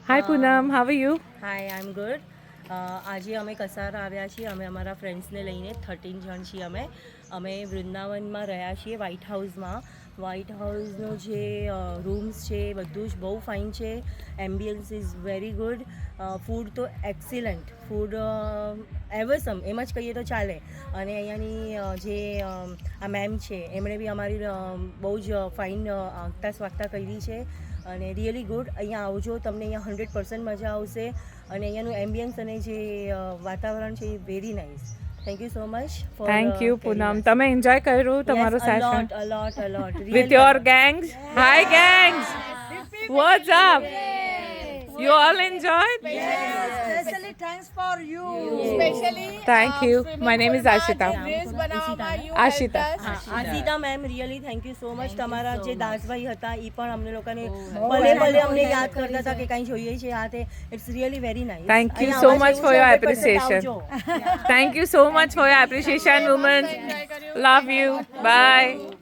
Hi Poonam, how are you? Hi I am good. આજે અમે કસાર આવ્યા છીએ. અમે અમારા ફ્રેન્ડ્સને લઈને 13 જણ છીએ. અમે વૃંદાવનમાં રહ્યા છીએ વ્હાઇટ હાઉસમાં. વ્હાઇટ હાઉસનો જે રૂમ્સ છે બધું જ બહુ ફાઇન છે. Ambience is very good. Food તો એક્સિલન્ટ. ફૂડ એવરસમ એમ જ કહીએ તો ચાલે. અને અહીંયાની જે આ મેમ છે એમણે બી અમારી બહુ જ ફાઇન આગતા સ્વાગતા કરી છે. અને રિયલી ગુડ. અહીંયા આવજો, તમને અહીંયા 100% મજા આવશે. અને અહીંયાનું એમ્બિયન્સ અને જે વાતાવરણ છે એ very nice. Thank you so much. Thank you Poonam. તમે એન્જોય કર્યું તમારું session a lot with your gangs? Hi gangs. What's up? You all enjoyed? Especially thanks for you. Especially Thank you. My name is Ashita. Reels બનાવવામાં you Ashita. helped us. Ashita ma'am really thank you so much. તમારા જે દાસભાઈ હતા એ પણ અમને લોકોને ભલે અમને યાદ કરતા હતા કે કંઈ જોઈએ છે આ તે. It's really very nice. Thank you so much for your appreciation. Thank you so much for your appreciation, women. Love you. Bye.